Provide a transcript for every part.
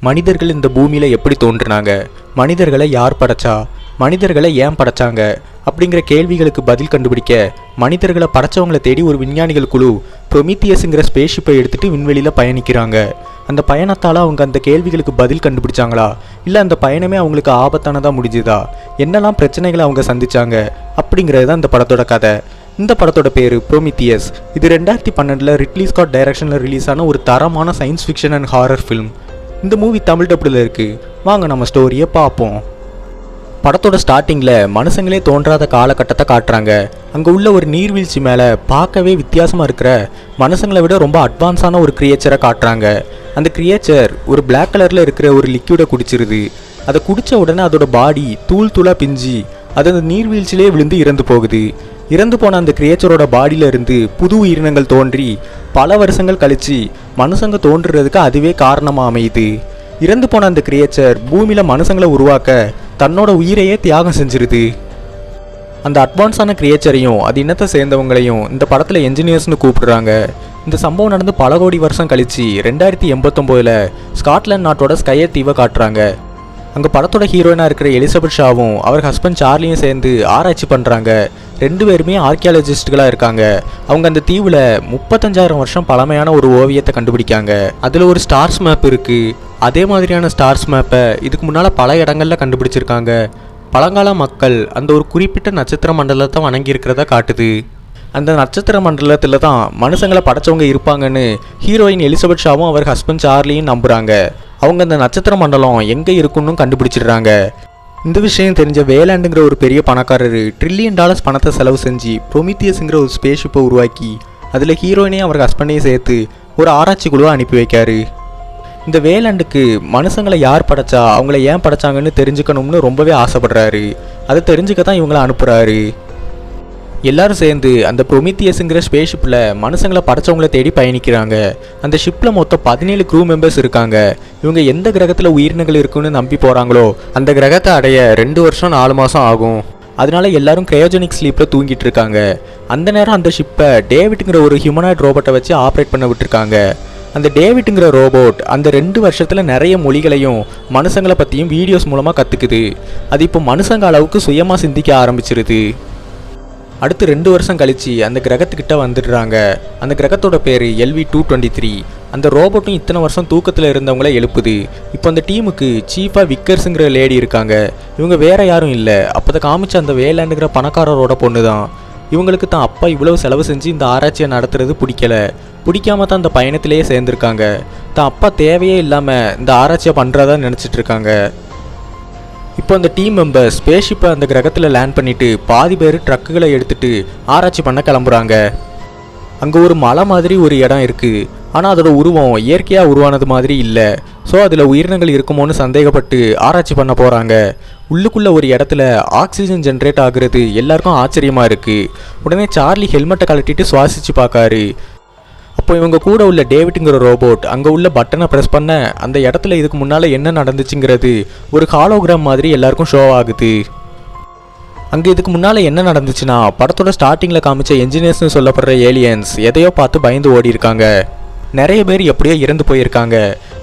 மனிதர்கள் இந்த பூமியில் எப்படி தோன்றினாங்க, மனிதர்களை யார் படைச்சா, மனிதர்களை ஏன் படைச்சாங்க அப்படிங்கிற கேள்விகளுக்கு பதில் கண்டுபிடிக்க மனிதர்களை படைச்சவங்களை தேடி ஒரு விஞ்ஞானிகள் குழு ப்ரொமீத்தியஸுங்கிற ஸ்பேஸ்ஷிப்பை எடுத்துகிட்டு விண்வெளியில் பயணிக்கிறாங்க. அந்த பயணத்தால் அவங்க அந்த கேள்விகளுக்கு பதில் கண்டுபிடிச்சாங்களா, இல்லை அந்த பயணமே அவங்களுக்கு ஆபத்தானதாக முடிஞ்சுதா, என்னெல்லாம் பிரச்சனைகளை அவங்க சந்திச்சாங்க அப்படிங்கிறது தான் இந்த படத்தோட கதை. இந்த படத்தோட பேர் ப்ரொமீத்தியஸ். இது 2012 ரிட்லி ஸ்காட் டைரக்ஷனில் ரிலீஸ் ஆன ஒரு தரமான science fiction and horror film. இந்த மூவி தமிழ் டப்பில் இருக்குது. வாங்க நம்ம ஸ்டோரியை பார்ப்போம். படத்தோட ஸ்டார்டிங்கில் மனுஷங்களே தோன்றாத காலகட்டத்தை காட்டுறாங்க. அங்கே உள்ள ஒரு நீர்வீழ்ச்சி மேலே பார்க்கவே வித்தியாசமாக இருக்கிற மனுஷங்களை விட ரொம்ப அட்வான்ஸான ஒரு கிரியேச்சரை காட்டுறாங்க. அந்த கிரியேச்சர் ஒரு பிளாக் கலரில் இருக்கிற ஒரு லிக்யூடை குடிச்சிருது. அதை குடித்த உடனே அதோட பாடி தூள் தூளாக பிஞ்சு அது அந்த நீர்வீழ்ச்சிலே விழுந்து இறந்து போகுது. இறந்து போன அந்த கிரியேச்சரோட பாடியிலிருந்து புது உயிரினங்கள் தோன்றி பல வருஷங்கள் கழித்து மனுஷங்க தோன்றுறதுக்கு அதுவே காரணமாக அமையுது. இறந்து போன அந்த கிரியேச்சர் பூமியில் மனுஷங்களை உருவாக்க தன்னோட உயிரையே தியாகம் செஞ்சிருது. அந்த அட்வான்ஸான கிரியேச்சரையும் அது இனத்தை சேர்ந்தவங்களையும் இந்த படத்தில் என்ஜினியர்ஸ்னு கூப்பிடுறாங்க. இந்த சம்பவம் நடந்து பல கோடி வருஷம் கழிச்சு 2089 ஸ்காட்லாந்து நாட்டோட ஸ்கையர் தீவை காட்டுறாங்க. அங்கே படத்தோட ஹீரோயினாக இருக்கிற எலிசபெத் ஷாவும் அவர் ஹஸ்பண்ட் சார்லியும் சேர்ந்து ஆராய்ச்சி பண்ணுறாங்க. 2 பேருமே ஆர்கியாலஜிஸ்ட்களாக இருக்காங்க. அவங்க அந்த தீவில் 35,000 வருஷம் பழமையான ஒரு ஓவியத்தை கண்டுபிடிக்காங்க. அதில் ஒரு ஸ்டார்ஸ் மேப் இருக்குது. அதே மாதிரியான ஸ்டார்ஸ் மேப்பை இதுக்கு முன்னால் பல இடங்களில் கண்டுபிடிச்சிருக்காங்க. பழங்கால மக்கள் அந்த ஒரு குறிப்பிட்ட நட்சத்திர மண்டலத்தை வணங்கி இருக்கிறத காட்டுது. அந்த நட்சத்திர மண்டலத்தில் தான் மனுஷங்களை படைச்சவங்க இருப்பாங்கன்னு ஹீரோயின் எலிசபெத் ஷாவும் அவர் ஹஸ்பண்ட் சார்லியும் நம்புகிறாங்க. அவங்க அந்த நட்சத்திர மண்டலம் எங்கே இருக்குன்னு கண்டுபிடிச்சிடுறாங்க. இந்த விஷயம் தெரிஞ்ச வேலாண்டுங்கிற ஒரு பெரிய பணக்காரர் $1 trillion பணத்தை செலவு செஞ்சு ப்ரொமீத்தியஸுங்கிற ஒரு ஸ்பேஸ்ஷிப்பை உருவாக்கி அதில் ஹீரோயினையும் அவர் ஹஸ்பண்டையும் சேர்த்து ஒரு ஆராய்ச்சி குழுவை அனுப்பி வைக்காரு. இந்த வேலாண்டுக்கு மனுஷங்களை யார் படைச்சா, அவங்கள ஏன் படைச்சாங்கன்னு தெரிஞ்சுக்கணும்னு ரொம்பவே ஆசைப்படுறாரு. அதை தெரிஞ்சுக்க தான் இவங்களை அனுப்புகிறாரு. எல்லாரும் சேர்ந்து அந்த ப்ரொமீத்தியஸுங்கிற ஸ்பேஸ்ஷிப்பில் மனுஷங்களை படைச்சவங்கள தேடி பயணிக்கிறாங்க. அந்த ஷிப்பில் மொத்தம் 17 க்ரூ மெம்பர்ஸ் இருக்காங்க. இவங்க எந்த கிரகத்தில் உயிரினங்கள் இருக்குன்னு நம்பி போகிறாங்களோ அந்த கிரகத்தை அடைய 2 வருஷம் 4 மாதம் ஆகும். அதனால எல்லாரும் கிரையோஜெனிக் ஸ்லீப்பில் தூங்கிட்டு இருக்காங்க. அந்த நேரம் அந்த ஷிப்பை டேவிட்டுங்கிற ஒரு ஹியூமனாய்ட் ரோபோட்டை வச்சு ஆப்ரேட் பண்ண விட்டுருக்காங்க. அந்த டேவிட்டுங்கிற ரோபோட் அந்த 2 வருஷத்தில் நிறைய மொழிகளையும் மனுஷங்களை பற்றியும் வீடியோஸ் மூலமாக கற்றுக்குது. அது இப்போ மனுஷங்க அளவுக்கு சுயமாக சிந்திக்க ஆரம்பிச்சிருது. அடுத்து 2 வருஷம் கழிச்சு அந்த கிரகத்துக்கிட்ட வந்துடுறாங்க. அந்த கிரகத்தோட பேர் LV-223. அந்த ரோபோட்டும் இத்தனை வருஷம் தூக்கத்தில் இருந்தவங்கள எழுப்புது. இப்போ அந்த டீமுக்கு சீஃபாக விக்கர்ஸுங்கிற லேடி இருக்காங்க. இவங்க வேற யாரும் இல்லை, அப்போதை காமிச்ச அந்த வேலாண்டுங்கிற பணக்காரரோட பொண்ணு தான். இவங்களுக்கு தான் அப்பா இவ்வளவு செலவு செஞ்சு இந்த ஆராய்ச்சியை நடத்துறது பிடிக்காம தான் அந்த பயணத்திலேயே சேர்ந்துருக்காங்க. தான் அப்பா தேவையே இல்லாமல் இந்த ஆராய்ச்சியை பண்ணுறதா நினச்சிட்டு இருக்காங்க. இப்போ அந்த டீம் மெம்பர் ஸ்பேஸ்ஷிப்பை அந்த கிரகத்தில் லேண்ட் பண்ணிவிட்டு பாதி பேர் ட்ரக்குகளை எடுத்துகிட்டு ஆராய்ச்சி பண்ண கிளம்புறாங்க. அங்கே ஒரு மலை மாதிரி ஒரு இடம் இருக்குது. ஆனால் அதோட உருவம் இயற்கையாக உருவானது மாதிரி இல்லை. ஸோ அதில் உயிரினங்கள் இருக்குமோன்னு சந்தேகப்பட்டு ஆராய்ச்சி பண்ண போகிறாங்க. உள்ளுக்குள்ளே ஒரு இடத்துல ஆக்சிஜன் ஜென்ரேட் ஆகுறது எல்லாருக்கும் ஆச்சரியமாக இருக்குது. உடனே சார்லி ஹெல்மெட்டை கழட்டிட்டு சுவாசித்து பார்க்காரு. அப்போ இவங்க கூட உள்ள டேவிட்டுங்கிற ரோபோட் அங்கே உள்ள பட்டனை ப்ரெஸ் பண்ண அந்த இடத்துல இதுக்கு முன்னால் என்ன நடந்துச்சுங்கிறது ஒரு ஹாலோகிராம் மாதிரி எல்லாருக்கும் ஷோ ஆகுது. அங்கே இதுக்கு முன்னால் என்ன நடந்துச்சுன்னா படத்தோட ஸ்டார்டிங்கில் காமிச்ச என்ஜினியர்ஸ்னு சொல்லப்படுற ஏலியன்ஸ் எதையோ பார்த்து பயந்து ஓடி இருக்காங்க. நிறைய பேர் எப்படியோ இறந்து போயிருக்காங்க.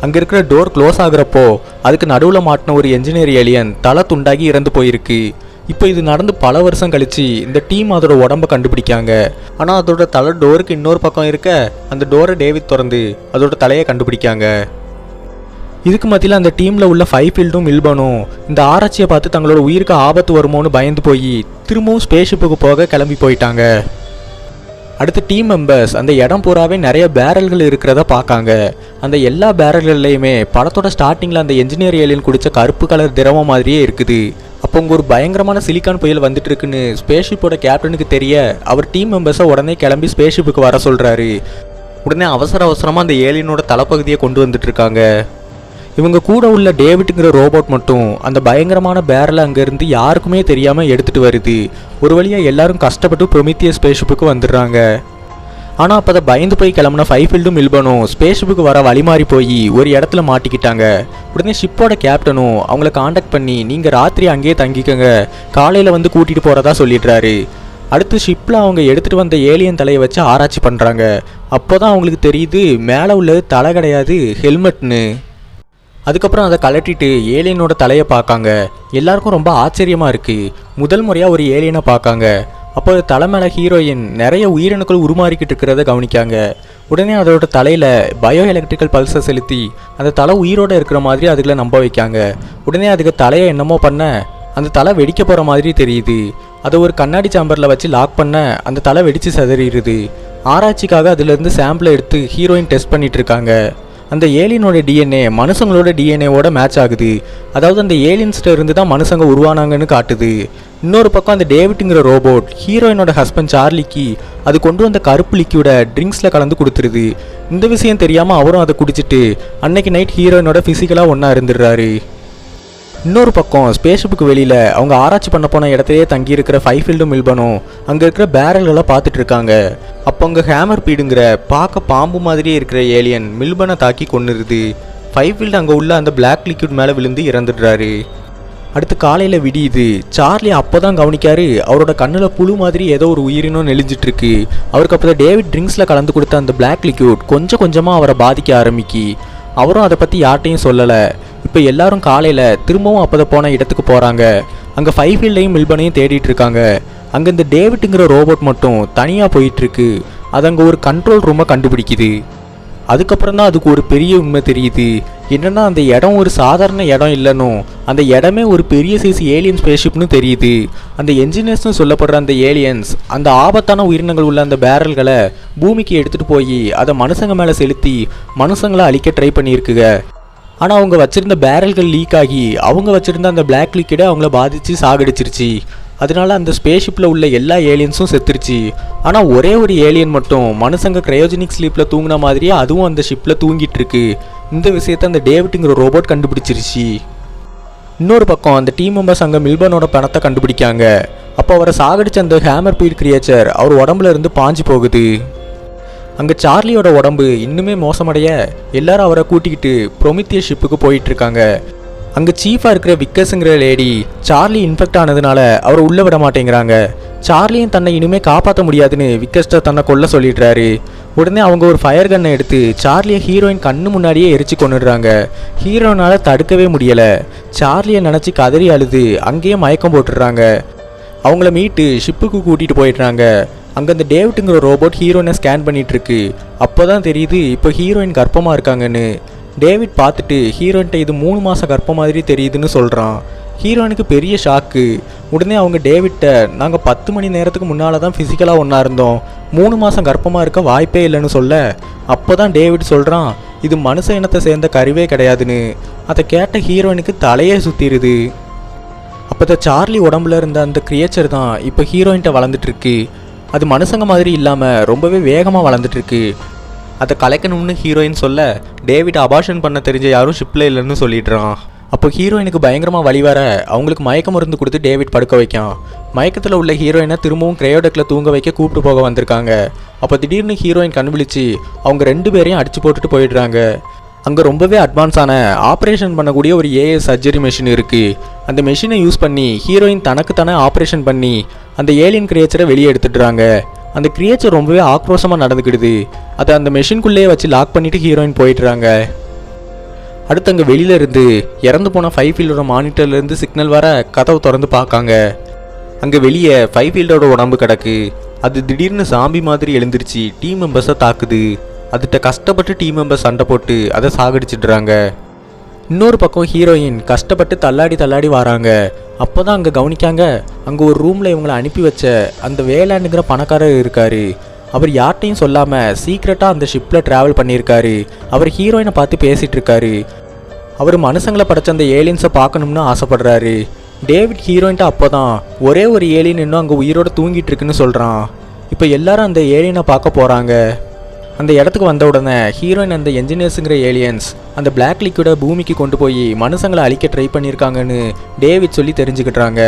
அங்கே இருக்கிற டோர் க்ளோஸ் ஆகுறப்போ அதுக்கு நடுவில் மாட்டின ஒரு என்ஜினியர் ஏலியன் தலை துண்டாகி இறந்து போயிருக்கு. இப்போ இது நடந்து பல வருஷம் கழிச்சு இந்த டீம் அதோட உடம்பை கண்டுபிடிக்காங்க. ஆனால் அதோட தலை டோருக்கு இன்னொரு பக்கம் இருக்க அந்த டோரை டேவிட் திறந்து அதோட தலையை கண்டுபிடிக்காங்க. இதுக்கு மத்தியில் அந்த டீமில் உள்ள ஃபைஃபீல்டும் மில்பனும் இந்த ஆராய்ச்சியை பார்த்து தங்களோட உயிருக்கு ஆபத்து வருமோன்னு பயந்து போய் திரும்பவும் ஸ்பேஸ்ஷிப்புக்கு போக கிளம்பி போயிட்டாங்க. அடுத்து டீம் மெம்பர்ஸ் அந்த இடம் பூராவே நிறைய பேரல்கள் இருக்கிறத பார்க்காங்க. அந்த எல்லா பேரல்கள்லையுமே படத்தோட ஸ்டார்டிங்கில் அந்த என்ஜினியர் ஏலியன் குடித்த கருப்பு கலர் திரவம் மாதிரியே இருக்குது. அப்போ உங்க ஒரு பயங்கரமான சிலிக்கான் புயல் வந்துட்டு இருக்குன்னு ஸ்பேஸ்ஷிப்போட கேப்டனுக்கு தெரிய அவர் டீம் மெம்பர்ஸை உடனே கிளம்பி ஸ்பேஸ்ஷிப்புக்கு வர சொல்கிறாரு. உடனே அவசரமாக அந்த ஏலியனோட தலைப்பகுதியை கொண்டு வந்துட்டு இருக்காங்க. இவங்க கூட உள்ள டேவிட்டுங்கிற ரோபோட் மட்டும் அந்த பயங்கரமான பேரலை அங்கேருந்து யாருக்குமே தெரியாமல் எடுத்துகிட்டு வருது. ஒரு வழியாக எல்லாரும் கஷ்டப்பட்டு ப்ரொமீத்தியஸ் ஸ்பேஸ்ஷிப்புக்கு வந்துடுறாங்க. ஆனால் அப்போ அதை பயந்து போய் கிளம்புன ஃபைஃபீல்டும் மில்பனும் ஸ்பேஸ்ஷிப்புக்கு வர வழி மாறி போய் ஒரு இடத்துல மாட்டிக்கிட்டாங்க. உடனே ஷிப்போட கேப்டனும் அவங்கள காண்டாக்ட் பண்ணி நீங்கள் ராத்திரி அங்கேயே தங்கிக்கங்க, காலையில் வந்து கூட்டிகிட்டு போகிறதா சொல்லிடுறாரு. அடுத்து ஷிப்பில் அவங்க எடுத்துகிட்டு வந்த ஏலியன் தலையை வச்சு ஆராய்ச்சி பண்ணுறாங்க. அப்போ தான் அவங்களுக்கு தெரியுது மேலே உள்ளது தலை கிடையாது, ஹெல்மெட்னு. அதுக்கப்புறம் அதை கலட்டிட்டு ஏலியனோட தலையை பார்க்காங்க. எல்லாருக்கும் ரொம்ப ஆச்சரியமாக இருக்குது. முதல் முறையாக ஒரு ஏலியனை பார்க்காங்க. அப்போ தலை மேலே ஹீரோயின் நிறைய உயிரணுக்கள் உருமாறிக்கிட்டு இருக்கிறத கவனிக்காங்க. உடனே அதோட தலையில் பயோ எலக்ட்ரிக்கல் பல்ஸை செலுத்தி அந்த தலை உயிரோடு இருக்கிற மாதிரி அதுகளை நம்ப வைக்காங்க. உடனே அதுக்கு தலையை என்னமோ பண்ண அந்த தலை வெடிக்க போகிற மாதிரி தெரியுது. அதை ஒரு கண்ணாடி சாம்பரில் வச்சு லாக் பண்ண அந்த தலை வெடித்து சிதறிடுது. ஆராய்ச்சிக்காக அதுலேருந்து சாம்பிளை எடுத்து ஹீரோயின் டெஸ்ட் பண்ணிட்டு இருக்காங்க. அந்த ஏலியனோட டிஎன்ஏ மனுஷங்களோட டிஎன்ஏவோட மேட்ச் ஆகுது. அதாவது அந்த ஏலியன்ஸ்கிட்ட இருந்து தான் மனுஷங்க உருவானாங்கன்னு காட்டுது. இன்னொரு பக்கம் அந்த டேவிட்டுங்கிற ரோபோட் ஹீரோயினோட ஹஸ்பண்ட் சார்லிக்கு அது கொண்டு வந்த கருப்பு லிக்யூட ட்ரிங்க்ஸில் கலந்து கொடுத்துருது. இந்த விஷயம் தெரியாமல் அவரும் அதை குடிச்சிட்டு அன்னைக்கு நைட் ஹீரோயினோட ஃபிசிக்கலாக ஒன்றா இருந்துடுறாரு. இன்னொரு பக்கம் ஸ்பேஸ்ஷிப்புக்கு வெளியில் அவங்க ஆராய்ச்சி பண்ண போன இடத்தையே தங்கியிருக்கிற ஃபைஃபீல்டும் மில்பனும் அங்கே இருக்கிற பேரல்களை பார்த்துட்டு இருக்காங்க. அப்போ அங்கே ஹேமர் பீடுங்கிற பார்க்க பாம்பு மாதிரியே இருக்கிற ஏலியன் மில்பனை தாக்கி கொன்னுருது. ஃபைஃபீல்டு அங்கே உள்ள அந்த பிளாக் லிக்விட் மேலே விழுந்து இறந்துடுறாரு. அடுத்து காலையில் விடியுது. சார்லி அப்போ தான் கவனிக்காரு அவரோட கண்ணில் புழு மாதிரி ஏதோ ஒரு உயிரினம் நெளிஞ்சிட்ருக்கு. அவருக்கு அப்போ டேவிட் ட்ரிங்க்ஸில் கலந்து கொடுத்த அந்த பிளாக் லிக்விட் கொஞ்சம் கொஞ்சமாக அவரை பாதிக்க ஆரம்பிக்கி. அவரும் அதை பற்றி யார்ட்டையும் சொல்லலை. இப்போ எல்லாரும் காலையில் திரும்பவும் அப்போ போன இடத்துக்கு போகிறாங்க. அங்கே ஃபைஃபீல்டையும் மில்பனையும் தேடிட்டு இருக்காங்க. அங்கே இந்த டேவிட்டுங்கிற ரோபோட் மட்டும் தனியாக போயிட்டுருக்கு. அது அங்கே ஒரு கண்ட்ரோல் ரூமை கண்டுபிடிக்குது. அதுக்கப்புறம் தான் அதுக்கு ஒரு பெரிய உண்மை தெரியுது. என்னென்னா அந்த இடம் ஒரு சாதாரண இடம் இல்லைன்னு, அந்த இடமே ஒரு பெரிய சைஸ் ஏலியன் ஸ்பேஸ்ஷிப்னு தெரியுது. அந்த என்ஜினியர்ஸ்னு சொல்லப்படுற அந்த ஏலியன்ஸ் அந்த ஆபத்தான உயிரினங்கள் உள்ள அந்த பேரல்களை பூமிக்கு எடுத்துகிட்டு போய் அதை மனுஷங்க மேலே செலுத்தி மனுஷங்களை அழிக்க ட்ரை பண்ணியிருக்குங்க. ஆனால் அவங்க வச்சுருந்த பேரல்கள் லீக் ஆகி அவங்க வச்சுருந்த அந்த பிளாக் லிக்விடை அவங்கள பாதித்து சாகடிச்சிருச்சு. அதனால அந்த ஸ்பேஸ்ஷிப்பில் உள்ள எல்லா ஏலியன்ஸும் செத்துருச்சு. ஆனால் ஒரே ஒரு ஏலியன் மட்டும் மனுஷங்க கிரையோஜெனிக் ஸ்லீப்பில் தூங்கின மாதிரியே அதுவும் அந்த ஷிப்பில் தூங்கிட்டு இருக்கு. இந்த விஷயத்தை அந்த டேவிட்டுங்கிற ரோபோட் கண்டுபிடிச்சிருச்சு. இன்னொரு பக்கம் அந்த டீம் மெம்பர்ஸ் அங்கே மில்பனோட பணத்தை கண்டுபிடிக்காங்க. அப்போ அவரை சாகடிச்ச அந்த ஹேமர் பீட் கிரியேச்சர் அவர் உடம்புல இருந்து பாஞ்சு போகுது. அங்கே சார்லியோட உடம்பு இன்னுமே மோசமடைய எல்லாரும் அவரை கூட்டிக்கிட்டு ப்ரொமித்தியஸ் ஷிப்புக்கு போயிட்டுருக்காங்க. அங்கே சீஃபாக இருக்கிற விக்கஸுங்கிற லேடி சார்லி இன்ஃபெக்ட் ஆனதுனால அவரை உள்ளே விட மாட்டேங்கிறாங்க. சார்லியும் தன்னை இனிமேல் காப்பாற்ற முடியாதுன்னு விக்கஸ்ட்டை தன்னை கொல்ல சொல்லிடுறாரு. உடனே அவங்க ஒரு ஃபயர் கன்னை எடுத்து சார்லியை ஹீரோயின் கண்ணு முன்னாடியே எரிச்சு கொண்டுடுறாங்க. ஹீரோயினால் தடுக்கவே முடியலை. சார்லியை நினச்சி கதறி அழுது அங்கேயே மயக்கம் போட்டுடுறாங்க. அவங்கள மீட்டு ஷிப்புக்கு கூட்டிகிட்டு போயிடுறாங்க. அங்கே அந்த டேவிட்டுங்கிற ரோபோட் ஹீரோயினை ஸ்கேன் பண்ணிகிட்ருக்கு. அப்போ தான் தெரியுது இப்போ ஹீரோயின் கர்ப்பமாக இருக்காங்கன்னு. டேவிட் பார்த்துட்டு ஹீரோயின்ட்ட இது 3 மாதம் கர்ப்பம் மாதிரி தெரியுதுன்னு சொல்கிறான். ஹீரோயினுக்கு பெரிய ஷாக்கு. உடனே அவங்க டேவிட்ட நாங்கள் 10 மணி நேரத்துக்கு முன்னால் தான் ஃபிசிக்கலாக ஒன்றா இருந்தோம், 3 மாதம் கர்ப்பமாக இருக்க வாய்ப்பே இல்லைன்னு சொல்ல, அப்போ தான் டேவிட் சொல்கிறான் இது மனுஷ இனத்தை சேர்ந்த கருவே கிடையாதுன்னு. அதை கேட்ட ஹீரோயினுக்கு தலையே சுற்றிடுது. அப்போ தான் சார்லி உடம்புல இருந்த அந்த கிரியேச்சர் தான் இப்போ ஹீரோயின்ட்ட வளர்ந்துட்டுருக்கு. அது மனுஷங்க மாதிரி இல்லாமல் ரொம்பவே வேகமாக வளர்ந்துட்டுருக்கு. அதை கலைக்கணும்னு ஹீரோயின் சொல்ல டேவிட் அபார்ஷன் பண்ண தெரிஞ்ச யாரும் ஷிப்பில் இல்லைன்னு சொல்லிடுறான். அப்போ ஹீரோயினுக்கு பயங்கரமாக வழி வர அவங்களுக்கு மயக்க மருந்து கொடுத்து டேவிட் படுக்க வைக்கான். மயக்கத்தில் உள்ள ஹீரோயினை திரும்பவும் கிரையோடெக்கில் தூங்க வைக்க கூப்பிட்டு போக வந்திருக்காங்க. அப்போ திடீர்னு ஹீரோயின் கண்டுபிடிச்சி அவங்க 2 பேரையும் அடித்து போட்டுட்டு போயிடுறாங்க. அங்கே ரொம்பவே அட்வான்ஸான ஆப்ரேஷன் பண்ணக்கூடிய ஒரு ஏஏ சர்ஜரி மெஷின் இருக்குது. அந்த மெஷினை யூஸ் பண்ணி ஹீரோயின் தனக்குத்தானே ஆப்ரேஷன் பண்ணி அந்த ஏலியன் கிரியேச்சரை வெளியே எடுத்துடுறாங்க. அந்த கிரியேச்சர் ரொம்பவே ஆக்ரோஷமாக நடந்துக்கிடுது. அதை அந்த மெஷின்குள்ளேயே வச்சு லாக் பண்ணிவிட்டு ஹீரோயின் போயிடுறாங்க. அடுத்து அங்கே வெளியிலேருந்து இறந்து போன ஃபைஃபீல்டோட மானிட்டர்லேருந்து சிக்னல் வர கதவை திறந்து பார்க்காங்க. அங்கே வெளியே ஃபைஃபீல்டோட உடம்பு கிடக்கு. அது திடீர்னு சாம்பி மாதிரி எழுந்திருச்சு டீம் மெம்பர்ஸை தாக்குது. அதுகிட்ட கஷ்டப்பட்டு டீம் மெம்பர்ஸ் சண்டை போட்டு அதை சாகடிச்சிடுறாங்க. இன்னொரு பக்கம் ஹீரோயின் கஷ்டப்பட்டு தள்ளாடி வராங்க. அப்போ தான் அங்கே கவனிக்காங்க அங்கே ஒரு ரூமில் இவங்களை அனுப்பி வச்ச அந்த வேலாண்டுங்கிற பணக்காரர் இருக்கார். அவர் யார்ட்டையும் சொல்லாமல் சீக்ரெட்டாக அந்த ஷிப்பில் ட்ராவல் பண்ணியிருக்காரு. அவர் ஹீரோயினை பார்த்து பேசிகிட்டு இருக்காரு. அவர் மனுஷங்களை படைச்ச அந்த ஏலியன்ஸை பார்க்கணும்னு ஆசைப்படுறாரு. டேவிட் ஹீரோயின்ட்ட அப்போ தான் ஒரே ஒரு ஏலியன் இன்னும் அங்கே உயிரோடு தூங்கிட்டு இருக்குன்னு சொல்கிறான். இப்போ எல்லாரும் அந்த ஏலியனை பார்க்க போகிறாங்க. அந்த இடத்துக்கு வந்த உடனே ஹீரோயின் அந்த என்ஜினியர்ஸுங்கிற ஏலியன்ஸ் அந்த பிளாக் லிக்விடை பூமிக்கு கொண்டு போய் மனுஷங்களை அழிக்க ட்ரை பண்ணியிருக்காங்கன்னு டேவிட் சொல்லி தெரிஞ்சுக்கிட்டுறாங்க.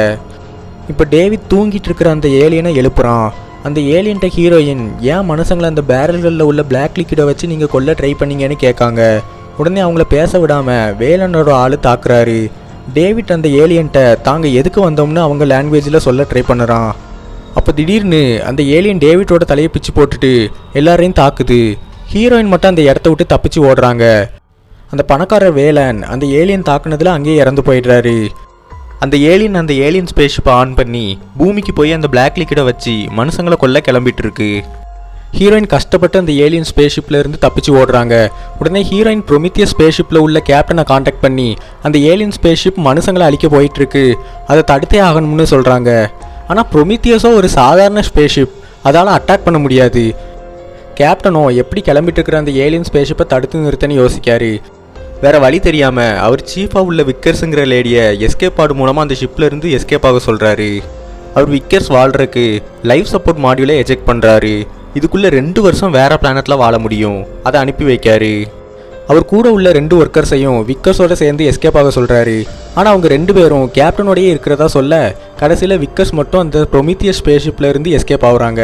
இப்போ டேவிட் தூங்கிட்டு இருக்கிற அந்த ஏலியனை எழுப்புறான். அந்த ஏலியன்ட்ட ஹீரோயின் ஏன் மனுஷங்களை அந்த பேரல்களில் உள்ள பிளாக் லிக்விடை வச்சு நீங்கள் கொல்ல ட்ரை பண்ணீங்கன்னு கேட்காங்க. உடனே அவங்கள பேச விடாமல் வேலனோட ஆள் தாக்குறாரு. டேவிட் அந்த ஏலியன்ட்ட தாங்க எதுக்கு வந்தோம்னு அவங்க லாங்குவேஜில் சொல்ல ட்ரை பண்ணுறான். அப்போ திடீர்னு அந்த ஏலியன் டேவிட்டோட தலையை பிச்சு போட்டுட்டு எல்லாரையும் தாக்குது. ஹீரோயின் மட்டும் அந்த இடத்த விட்டு தப்பிச்சு ஓடுறாங்க. அந்த பணக்காரர் வேலன் அந்த ஏலியன் தாக்குனதில் அங்கேயே இறந்து போயிடுறாரு. அந்த ஏலியன் ஸ்பேஸ்ஷிப்பை ஆன் பண்ணி பூமிக்கு போய் அந்த பிளாக் லிக்விடை வச்சு மனுஷங்களை கொல்ல கிளம்பிட்டு இருக்கு. ஹீரோயின் கஷ்டப்பட்டு அந்த ஏலியன் ஸ்பேஸ்ஷிப்பில் இருந்து தப்பிச்சு ஓடுறாங்க. உடனே ஹீரோயின் ப்ரொமித்தியஸ் ஸ்பேஸ்ஷிப்பில் உள்ள கேப்டனை காண்டாக்ட் பண்ணி அந்த ஏலியன் ஸ்பேஸ்ஷிப் மனுஷங்களை அழிக்க போயிட்டுருக்கு, அதை தடுத்தே ஆகணும்னு சொல்கிறாங்க. ஆனால் ப்ரொமித்தியஸோ ஒரு சாதாரண ஸ்பேஸ்ஷிப், அதால் அட்டாக் பண்ண முடியாது. கேப்டனோ எப்படி கிளம்பிட்டு இருக்கிற அந்த ஏலியன் ஸ்பேஸ்ஷிப்பை தடுத்து நிறுத்தன்னு யோசிக்காரு. வேறு வழி தெரியாமல் அவர் சீஃபாக உள்ள விக்கர்ஸுங்கிற லேடியை எஸ்கேப் ஆடு மூலமாக அந்த ஷிப்லேருந்து எஸ்கேப் ஆக சொல்கிறாரு. அவர் விக்கர்ஸ் வாழ்கிறதுக்கு லைஃப் சப்போர்ட் மாடியூலை எஜெக்ட் பண்ணுறாரு. இதுக்குள்ளே 2 வருஷம் வேறு பிளானட்டில் வாழ முடியும், அதை அனுப்பி வைக்காரு. அவர் கூட உள்ள 2 ஒர்க்கர்ஸையும் விக்கர்ஸோடு சேர்ந்து எஸ்கேப் ஆக சொல்கிறாரு. ஆனால் அவங்க 2 பேரும் கேப்டனோடையே இருக்கிறதா சொல்ல கடைசியில் விக்கர்ஸ் மட்டும் அந்த ப்ரொமித்தியஸ் ஸ்பேஸ்ஷிப்பில் இருந்து எஸ்கேப் ஆகுறாங்க.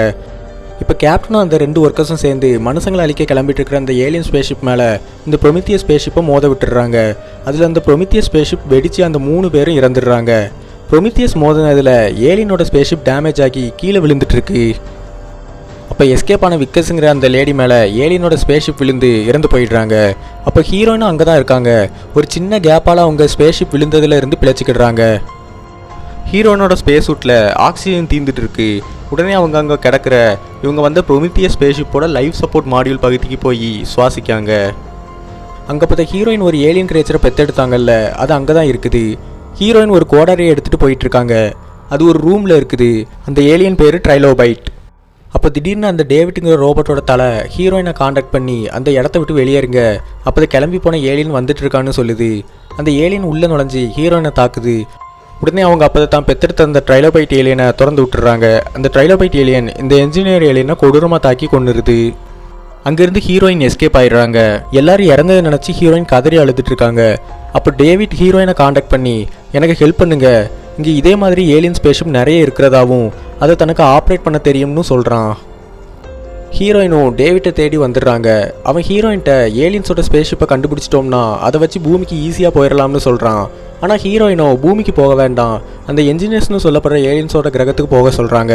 இப்போ கேப்டனும் அந்த 2 ஒர்க்கர்ஸும் சேர்ந்து மனுஷங்களை அழிக்க கிளம்பிட்டு இருக்கிற அந்த ஏலியன் ஸ்பேஸ்ஷிப் மேலே இந்த ப்ரொமித்தியஸ் ஸ்பேஸ்ஷிப்பை மோத விட்டுடுறாங்க. அதில் அந்த ப்ரொமித்தியஸ் ஸ்பேஸ்ஷிப் வெடித்து அந்த 3 பேரும் இறந்துடுறாங்க. ப்ரொமித்தியஸ் மோதினதில் ஏலியனோட ஸ்பேஸ்ஷிப் டேமேஜ் ஆகி கீழே விழுந்துட்டுருக்கு. அப்போ எஸ்கேப் ஆன விக்கர்ஸுங்கிற அந்த லேடி மேலே ஏலியனோட ஸ்பேஸ்ஷிப் விழுந்து இறந்து போயிடுறாங்க. அப்போ ஹீரோயினும் அங்கே தான் இருக்காங்க. ஒரு சின்ன கேப்பால் அவங்க ஸ்பேஸ்ஷிப் விழுந்ததில் இருந்து பிழைச்சிக்கிடுறாங்க. ஹீரோயினோட ஸ்பேஸ் சூட்டில் ஆக்சிஜன் தீர்ந்துட்டு இருக்கு. உடனே அவங்க அங்கே கிடக்கிற இவங்க வந்த ப்ரொமித்தியஸ் ஸ்பேஸ்ஷிப்போட லைஃப் சப்போர்ட் மாடியூல் பகுதிக்கு போய் சுவாசிக்காங்க. அங்கே பார்த்த ஹீரோயின் ஒரு ஏலியன் கிரேச்சரை பெற்றெடுத்தாங்கல்ல, அது அங்கே தான் இருக்குது. ஹீரோயின் ஒரு கோடாரியை எடுத்துகிட்டு போயிட்டுருக்காங்க. அது ஒரு ரூமில் இருக்குது. அந்த ஏலியன் பேர் ட்ரைலோபைட். அப்போ திடீர்னு அந்த டேவிட்டுங்கிற ரோபோட்டோட தலை ஹீரோயினை காண்டாக்ட் பண்ணி அந்த இடத்த விட்டு வெளியேறுங்க, அப்போ அதை கிளம்பி போன ஏலியன் வந்துட்டு இருக்கான்னு சொல்லுது. அந்த ஏலியன் உள்ளே நுழைஞ்சி ஹீரோயினை தாக்குது. உடனே அவங்க அப்போ தான் பெற்றெடுத்த அந்த ட்ரைலோபைட் ஏலியனை திறந்து விட்டுறாங்க. அந்த ட்ரைலோபைட் ஏலியன் இந்த என்ஜினியர் ஏலியனை கொடூரமாக தாக்கி கொண்டுருது. அங்கேருந்து ஹீரோயின் எஸ்கேப் ஆயிடுறாங்க. எல்லாரும் இறந்ததை நினச்சி ஹீரோயின் கதறி அழுதுட்டு இருக்காங்க. அப்போ டேவிட் ஹீரோயினை காண்டாக்ட் பண்ணி எனக்கு ஹெல்ப் பண்ணுங்க, இங்கே இதே மாதிரி ஏலியன் ஸ்பேஸ்ஷிப் நிறைய இருக்கிறதாவும் அதை தனக்கு ஆப்ரேட் பண்ண தெரியும்னு சொல்கிறான். ஹீரோயினும் டேவிட்டை தேடி வந்துடுறாங்க. அவன் ஹீரோயின்கிட்ட ஏலியன்ஸோட ஸ்பேஸ்ஷிப்பை கண்டுபிடிச்சிட்டோம்னா அதை வச்சு பூமிக்கு ஈஸியாக போயிடலாம்னு சொல்கிறான். ஆனால் ஹீரோயினோ பூமிக்கு போக வேண்டாம், அந்த என்ஜினியர்ஸ்னு சொல்லப்படுற ஏலியன்ஸோட கிரகத்துக்கு போக சொல்கிறாங்க.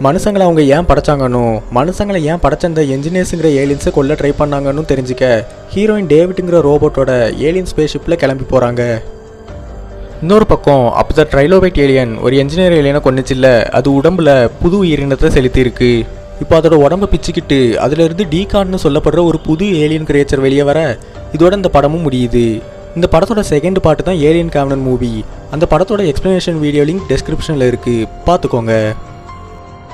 மனுஷங்களை அவங்க ஏன் படைச்சாங்கன்னு, மனுஷங்களை ஏன் படைச்ச அந்த என்ஜினியர்ஸுங்கிற ஏலியன்ஸை கொல்ல ட்ரை பண்ணாங்கன்னு தெரிஞ்சுக்க ஹீரோயின் டேவிட்டுங்கிற ரோபோட்டோட ஏலியன் ஸ்பேஸ்ஷிப்பில் கிளம்பி போகிறாங்க. இன்னொரு பக்கம் அப்போ தான் ட்ரைலோபைட் ஏலியன் ஒரு என்ஜினியர் ஏலியனை கொண்டுச்சில்ல, அது உடம்புல புது உயிரினத்தை செலுத்தியிருக்கு. இப்போ அதோட உடம்பை பிச்சுக்கிட்டு அதிலிருந்து டீகான்னு சொல்லப்படுற ஒரு புது ஏலியன் கிரியேச்சர் வெளியே வர இதோட இந்த படமும் முடியுது. இந்த படத்தோட செகண்ட் பார்ட்டு தான் ஏலியன் காவனன் மூவி. அந்த படத்தோட எக்ஸ்ப்ளனேஷன் வீடியோ லிங்க் டெஸ்கிரிப்ஷனில் இருக்குது, பார்த்துக்கோங்க.